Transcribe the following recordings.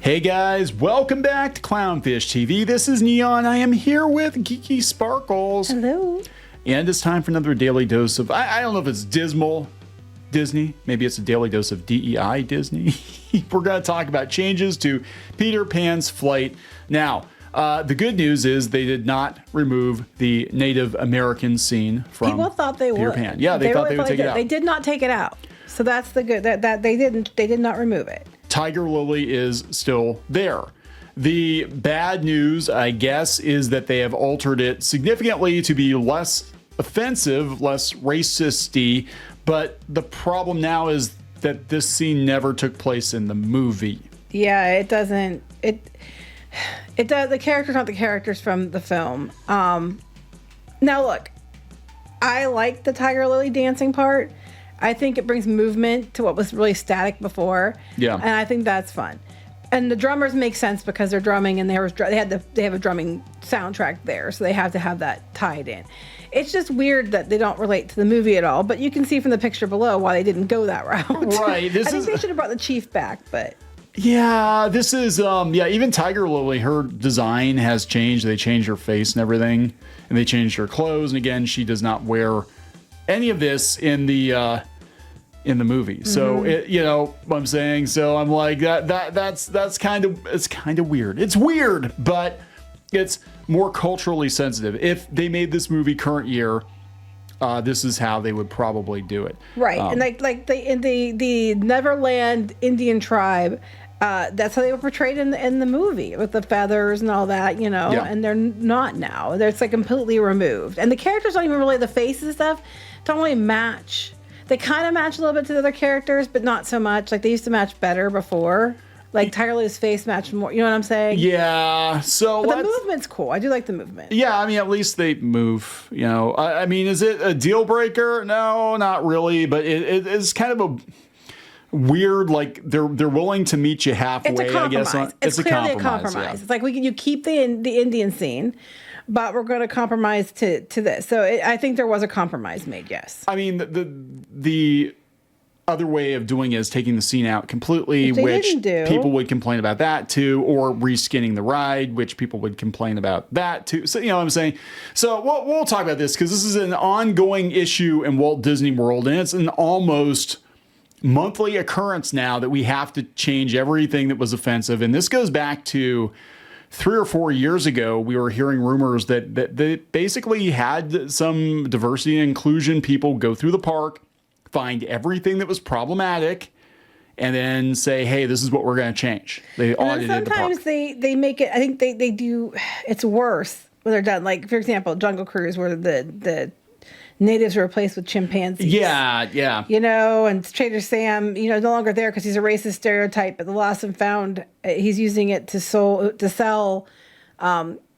Hey guys, welcome back to Clownfish TV. This is Kneon. I am here with Geeky Sparkles. Hello. And it's time for another daily dose of, I don't know if it's dismal Disney. Maybe it's a daily dose of DEI Disney. We're going to talk about changes to Peter Pan's flight. Now, the good news is they did not remove the Native American scene from People thought they Peter would. Pan. Yeah, they thought they would take it out. They did not take it out. So that's the good that they did not remove it. Tiger Lily is still there. The bad news, I guess, is that they have altered it significantly to be less offensive, less racist-y, but the problem now is that this scene never took place in the movie. Yeah, it doesn't. It does. The characters aren't the characters from the film. Now look, I like the Tiger Lily dancing part. I think it brings movement to what was really static before. Yeah. And I think that's fun. And the drummers make sense because they're drumming and they have a drumming soundtrack there, so they have to have that tied in. It's just weird that they don't relate to the movie at all, but you can see from the picture below why they didn't go that route. Right. I think they should have brought the chief back, but yeah, this is even Tiger Lily, her design has changed. They changed her face and everything, and they changed her clothes, and again, she does not wear any of this in the movie. So you know what I'm saying? So I'm like that's kind of weird. It's weird, but it's more culturally sensitive. If they made this movie current year, this is how they would probably do it. Right. And like in the Neverland Indian tribe, that's how they were portrayed in the movie with the feathers and all that, you know, Yeah. and they're not now. They're like completely removed. And the characters don't even really, the faces and stuff don't really match. They kind of match a little bit to the other characters, but not so much. Like they used to match better before. Like Tiger Lily's face matched more. You know what I'm saying? Yeah. So But the movement's cool. I do like the movement. Yeah, I mean, at least they move. You know, I mean, is it a deal breaker? No, not really. But it's kind of a weird. Like they're willing to meet you halfway. It's a compromise. I guess It's clearly a compromise. Yeah. It's like you keep the Indian scene, but we're going to compromise to this. So I think there was a compromise made. Yes. I mean, the other way of doing it is taking the scene out completely, which people would complain about that too, or reskinning the ride, which people would complain about that too. So, you know what I'm saying? So we'll talk about this because this is an ongoing issue in Walt Disney World, and it's an almost monthly occurrence now that we have to change everything that was offensive. And this goes back to 3 or 4 years ago. We were hearing rumors that they basically had some diversity and inclusion people go through the park, find everything that was problematic, and then say, hey, this is what we're going to change. They audited the park. Sometimes they make it, I think they do, it's worse when they're done. Like, for example, Jungle Cruise, where the natives are replaced with chimpanzees. Yeah. You know, and Trader Sam, you know, no longer there because he's a racist stereotype, but the Lost and Found, he's using it to sell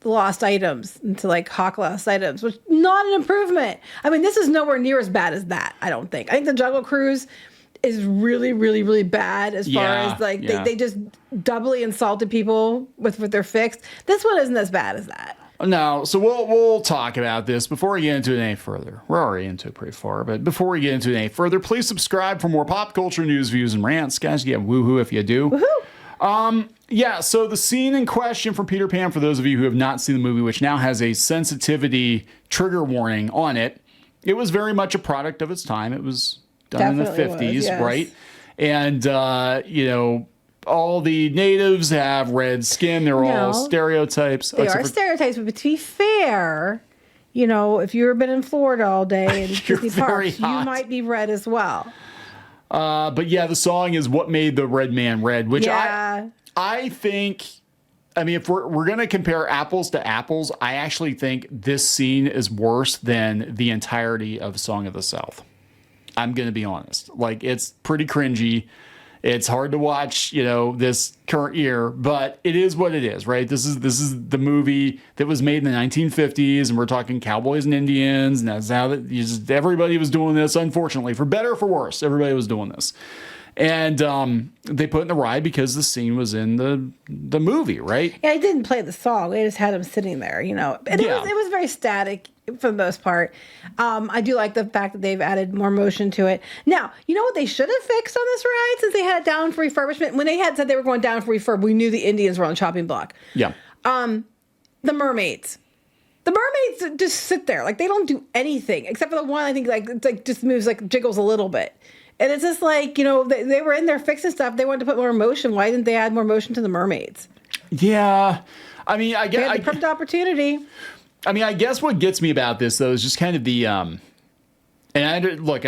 lost items, and to like hawk lost items, which not an improvement. I mean, this is nowhere near as bad as that, I don't think. I think the Jungle Cruise is really, really, really bad as far as like they just doubly insulted people with their fix. This one isn't as bad as that. No, so we'll talk about this before we get into it any further. We're already into it pretty far, but before we get into it any further, please subscribe for more pop culture news, views, and rants. Guys, you get woohoo if you do. Woohoo! Yeah, so the scene in question from Peter Pan, for those of you who have not seen the movie, which now has a sensitivity trigger warning on it, it was very much a product of its time. It was done Definitely in the 50s, yes. right? And, you know, all the natives have red skin. They're all stereotypes. They are stereotypes, but to be fair, you know, if you've been in Florida all day in Disney parks, you might be red as well. But yeah, the song is What Made the Red Man Red, which I think, I mean, if we're going to compare apples to apples, I actually think this scene is worse than the entirety of Song of the South. I'm going to be honest. Like, it's pretty cringy. It's hard to watch, you know, this current year, but it is what it is, right? This is the movie that was made in the 1950s, and we're talking cowboys and Indians, and that's how everybody was doing this. Unfortunately, for better or for worse, everybody was doing this. And they put it in the ride because the scene was in the movie, right? Yeah, I didn't play the song. They just had him sitting there, you know. And it was very static. for the most part. I do like the fact that they've added more motion to it. Now, you know what they should have fixed on this ride since they had it down for refurbishment? When they had said they were going down for refurb, we knew the Indians were on the chopping block. Yeah. The mermaids. The mermaids just sit there. Like, they don't do anything. Except for the one, I think, like, it's like just moves, like, jiggles a little bit. And it's just like, you know, they were in there fixing stuff. They wanted to put more motion. Why didn't they add more motion to the mermaids? Yeah. I mean, I guess... They had the perfect opportunity. I mean, I guess what gets me about this, though, is just kind of the... And I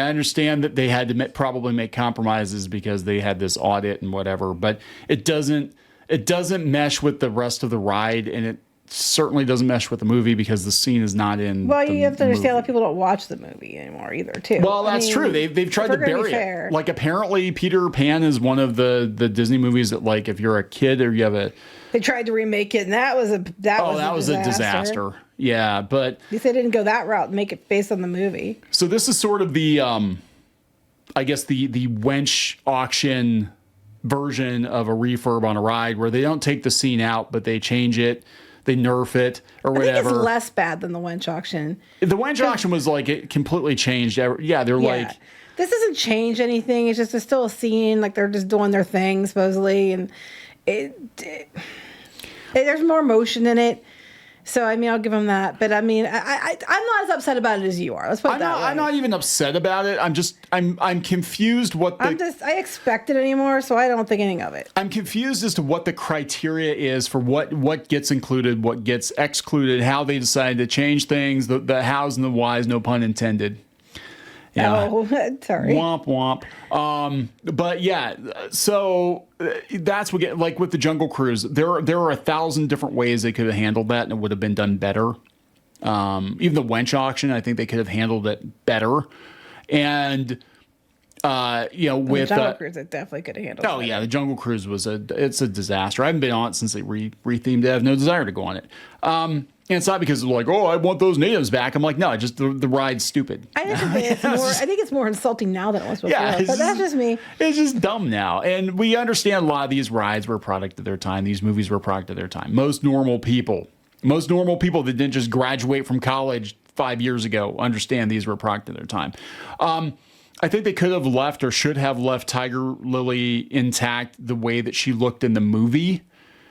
understand that they had to probably make compromises because they had this audit and whatever, but it doesn't mesh with the rest of the ride, and it certainly doesn't mesh with the movie because the scene is not in. Well, you have to understand that people don't watch the movie anymore either, too. Well, that's true. They've tried to bury it. Like, apparently, Peter Pan is one of the Disney movies that, like, if you're a kid or you have a... They tried to remake it, and that was a disaster. Yeah, but... At least they didn't go that route and make it based on the movie. So this is sort of the, I guess, the wench auction version of a refurb on a ride where they don't take the scene out, but they change it, they nerf it, or whatever. I think it's less bad than the wench auction. The wench auction was like, it completely changed. Yeah, like... This doesn't change anything. It's just there's still a scene, like they're just doing their thing, supposedly, and there's more motion in it. So, I mean, I'll give them that. But, I mean, I'm not as upset about it as you are. Let's put it that way. I'm not even upset about it. I'm confused I expect it anymore, so I don't think anything of it. I'm confused as to what the criteria is for what gets included, what gets excluded, how they decide to change things, the hows and the whys, no pun intended. Yeah. Oh, sorry. Womp womp. But yeah, so that's what like with the Jungle Cruise, there are 1,000 different ways they could have handled that, and it would have been done better. Even the wench auction, I think they could have handled it better. And with the Jungle Cruise, it definitely could have handled it. Oh yeah, the Jungle Cruise it's a disaster. I haven't been on it since they rethemed it. I have no desire to go on it. And it's not because they're like, oh, I want those natives back. I'm like, no, just the ride's stupid. I think it's more insulting now than it was before. Yeah, but that's just me. It's just dumb now. And we understand a lot of these rides were a product of their time. These movies were a product of their time. Most normal people that didn't just graduate from college 5 years ago understand these were a product of their time. I think they could have left or should have left Tiger Lily intact the way that she looked in the movie.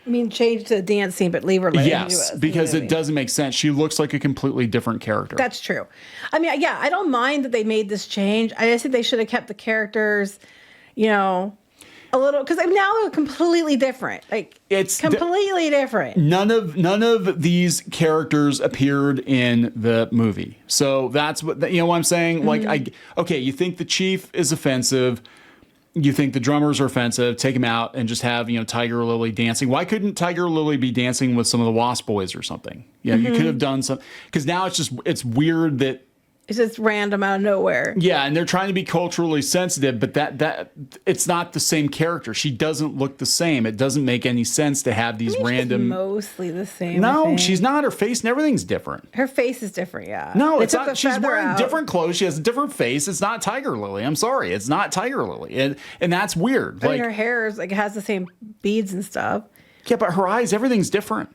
I mean, change the dance scene, but leave her like yes, because it doesn't make sense. She looks like a completely different character. That's true. I mean, yeah, I don't mind that they made this change. I just think they should have kept the characters, a little, because now they're completely different. Like it's completely different. None of these characters appeared in the movie, so that's what what I'm saying. Mm-hmm. Like, you think the chief is offensive. You think the drummers are offensive, take them out and just have, Tiger Lily dancing. Why couldn't Tiger Lily be dancing with some of the Wasp Boys or something? You could have done some, because now it's weird that it's just random out of nowhere. Yeah, and they're trying to be culturally sensitive, but that it's not the same character. She doesn't look the same. It doesn't make any sense to have these random. She's mostly the same. No, she's not. Her face and everything's different. Her face is different. Yeah. No, it's not. She's wearing different clothes. She has a different face. It's not Tiger Lily. I'm sorry, it's not Tiger Lily, and that's weird. I mean, her hair is has the same beads and stuff. Yeah, but her eyes, everything's different.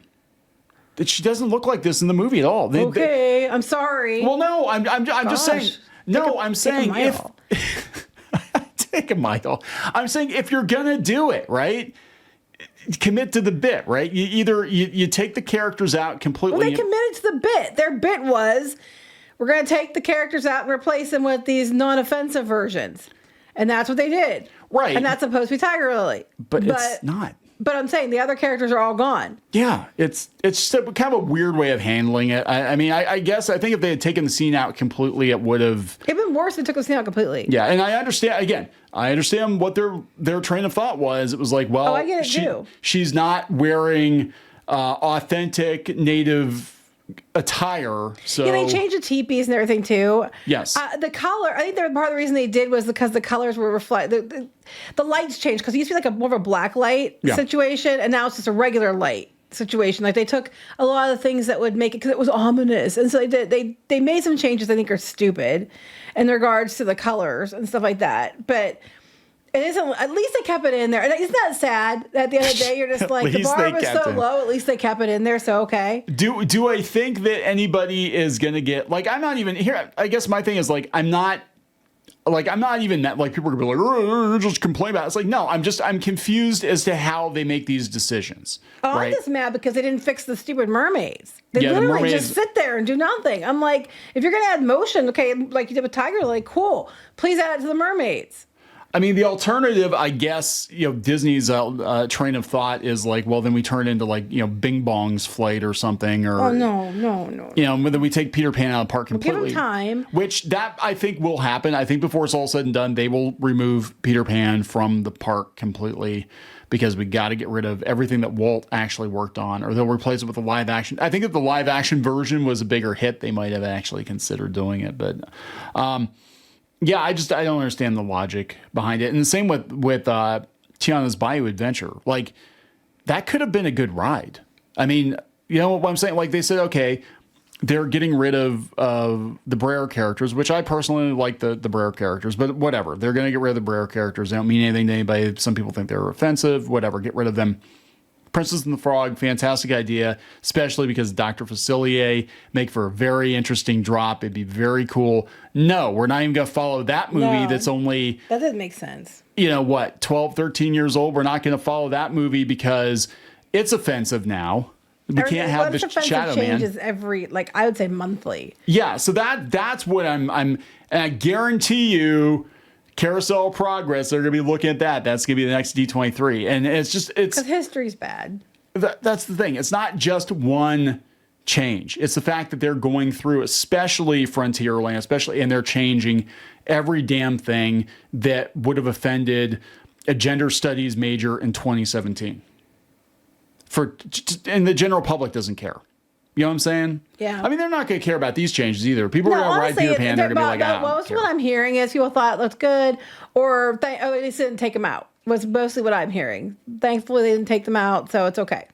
That she doesn't look like this in the movie at all. I'm sorry. Well, no, I'm just saying. No, I'm saying if take a mile. I'm saying if you're gonna do it, right, commit to the bit, right? You take the characters out completely. Well, they committed to the bit. Their bit was we're gonna take the characters out and replace them with these non-offensive versions, and that's what they did. Right. And that's supposed to be Tiger Lily, but it's not. But I'm saying the other characters are all gone. Yeah, it's just kind of a weird way of handling it. I mean, I guess I think if they had taken the scene out completely, it would have. It'd been worse if they took the scene out completely. Yeah, and I understand what their train of thought was. It was like, well, I get it too. She's not wearing authentic native attire, so yeah, they changed the teepees and everything too. Yes, the color. I think part of the reason they did was because the colors were the lights changed because it used to be like more of a black light situation, and now it's just a regular light situation. Like they took a lot of the things that would make it because it was ominous, and so they made some changes I think are stupid in regards to the colors and stuff like that. But At least they kept it in there. And isn't that sad? At the end of the day, you're just like, the bar was so low, at least they kept it in there, so okay. Do I think that anybody is going to get, like, I'm not even, here, I guess my thing is, like, I'm not even that, like, people are going to be like, oh, just complain about it. It's like, no, I'm confused as to how they make these decisions. Oh, right? I'm just mad because they didn't fix the stupid mermaids. They literally just sit there and do nothing. I'm like, if you're going to add motion, okay, like you did with Tiger Lily, cool. Please add it to the mermaids. I mean, the alternative, I guess, Disney's train of thought is like, well, then we turn into like, Bing Bong's flight or something. Or, no. Then we take Peter Pan out of the park completely. Give him time. Which that I think will happen. I think before it's all said and done, they will remove Peter Pan from the park completely because we got to get rid of everything that Walt actually worked on, or they'll replace it with a live action. I think if the live action version was a bigger hit, they might have actually considered doing it. But, yeah, I don't understand the logic behind it. And the same with Tiana's Bayou Adventure. Like, that could have been a good ride. I mean, you know what I'm saying? Like, they said, okay, they're getting rid of the Brer characters, which I personally like the Brer characters, but whatever. They're going to get rid of the Brer characters. They don't mean anything to anybody. Some people think they're offensive, whatever. Get rid of them. Princess and the Frog, fantastic idea, especially because Dr. Facilier make for a very interesting drop. It'd be very cool. No, we're not even going to follow that movie that's only... That doesn't make sense. 12, 13 years old. We're not going to follow that movie because it's offensive now. We can't have this Shadow Man. Changes every, I would say monthly. Yeah, so that's what I'm and I guarantee you... Carousel of Progress, they're going to be looking at that. That's going to be the next D23. And it's because history's bad. That's the thing. It's not just one change. It's the fact that they're going through, especially Frontierland, and they're changing every damn thing that would have offended a gender studies major in 2017. And the general public doesn't care. You know what I'm saying? Yeah. I mean, they're not going to care about these changes either. People are going to ride Peter Pan. They're going to be like, most of what I'm hearing is people thought it looked good, or they didn't take them out. Was mostly what I'm hearing. Thankfully, they didn't take them out, so it's okay.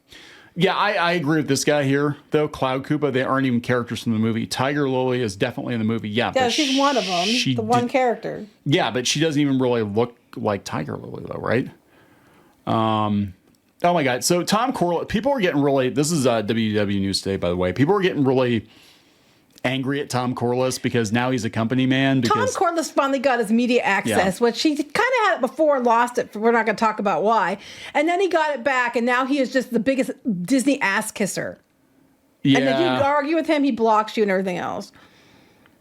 Yeah, I agree with this guy here, though. Cloud Koopa, they aren't even characters from the movie. Tiger Lily is definitely in the movie. Yeah, but she's one of them. One character. Yeah, but she doesn't even really look like Tiger Lily, though, right? Oh my God. So Tom Corlett, people are getting really, this is WDW News today, by the way. People are getting really angry at Tom Corliss because now he's a company man. Tom Corliss finally got his media access, which he kind of had it before and lost it. We're not going to talk about why. And then he got it back, and now he is just the biggest Disney ass kisser. Yeah. And if you argue with him, he blocks you and everything else.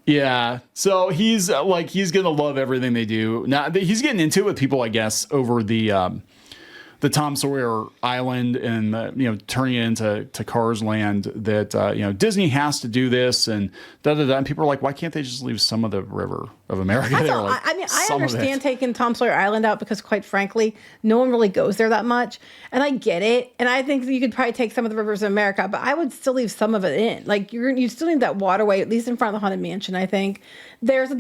Yeah. So he's going to love everything they do. Now, he's getting into it with people, I guess, over the Tom Sawyer Island and, turning it into Cars Land that, Disney has to do this and da-da-da. And people are like, why can't they just leave some of the river of America there? I understand taking Tom Sawyer Island out because, quite frankly, no one really goes there that much. And I get it. And I think you could probably take some of the rivers of America, but I would still leave some of it in. Like, you still need that waterway, at least in front of the Haunted Mansion, I think. There's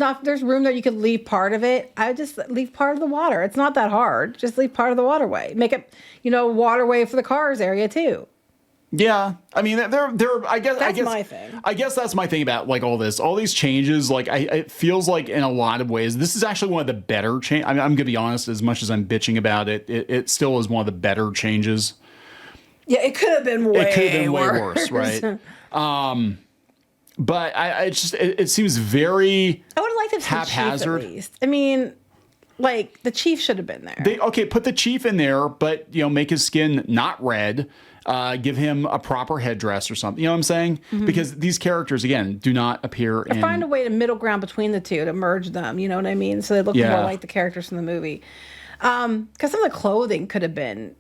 room that you could leave part of it. I would just leave part of the water. It's not that hard. Just leave part of the waterway. Make it, waterway for the cars area too. Yeah, I mean, I guess that's my thing. I guess that's my thing about all these changes. It feels like in a lot of ways, this is actually one of the better changes. I'm going to be honest, as much as I'm bitching about it, it still is one of the better changes. Yeah, it could have been way worse, right? But it seems very I would have liked it to haphazard. At least. I mean, the chief should have been there. Put the chief in there, but make his skin not red. Give him a proper headdress or something. You know what I'm saying? Mm-hmm. Because these characters, again, do not appear in... Find a way to middle ground between the two to merge them. You know what I mean? So they look more like the characters from the movie. Because some of the clothing could have been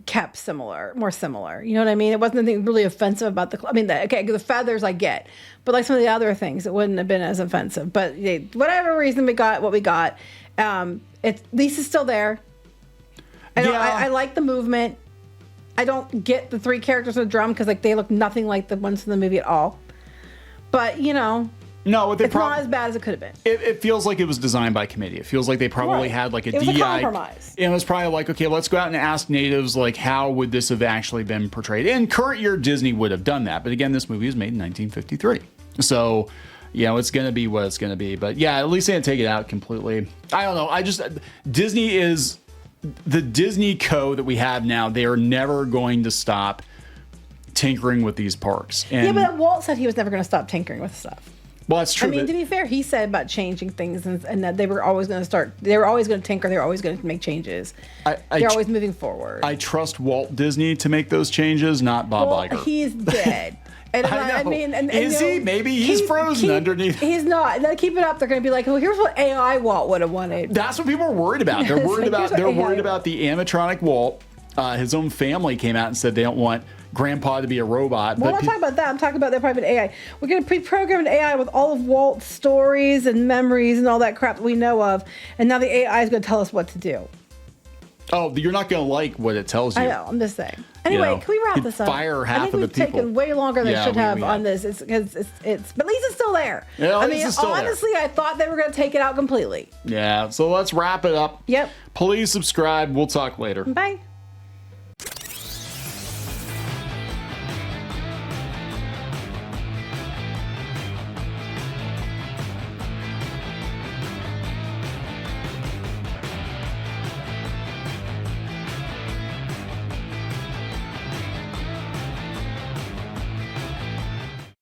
kept more similar. You know what I mean? It wasn't anything really offensive about the feathers I get. But some of the other things, it wouldn't have been as offensive. But whatever reason we got what we got, Lisa's still there. I like the movement. I don't get the three characters on the drum because they look nothing like the ones in the movie at all. But no, it's not as bad as it could have been. It feels like it was designed by committee. It feels like they probably had a DI. It was a compromise. It was probably okay, let's go out and ask natives how would this have actually been portrayed. In current year, Disney would have done that. But again, this movie was made in 1953, so you know, it's going to be what it's going to be. But yeah, at least they didn't take it out completely. I don't know. Disney is the Disney Co. that we have now. They are never going to stop tinkering with these parks. And yeah, but Walt said he was never going to stop tinkering with stuff. Well, that's true. I mean, to be fair, he said about changing things and that they were always going to tinker. They were always going to make changes. They're always moving forward. I trust Walt Disney to make those changes, not Bob Iger. He's dead. And I mean, is he? Maybe he's frozen underneath. He's not. They'll keep it up. They're going to be like, well, here's what AI Walt would have wanted. That's what people are worried about. They're worried about. They're worried about the animatronic Walt. His own family came out and said they don't want Grandpa to be a robot. Well, I'm not talking about that. I'm talking about their private AI. We're going to pre-program an AI with all of Walt's stories and memories and all that crap that we know of, and now the AI is going to tell us what to do. Oh, you're not going to like what it tells you. I know. I'm just saying. Anyway, can we wrap this up? Fire half of the people. I think we've taken way longer than it should have on this. It's because it's but at least it's still there. Yeah, I mean, honestly, I thought they were going to take it out completely. Yeah. So let's wrap it up. Yep. Please subscribe. We'll talk later. Bye.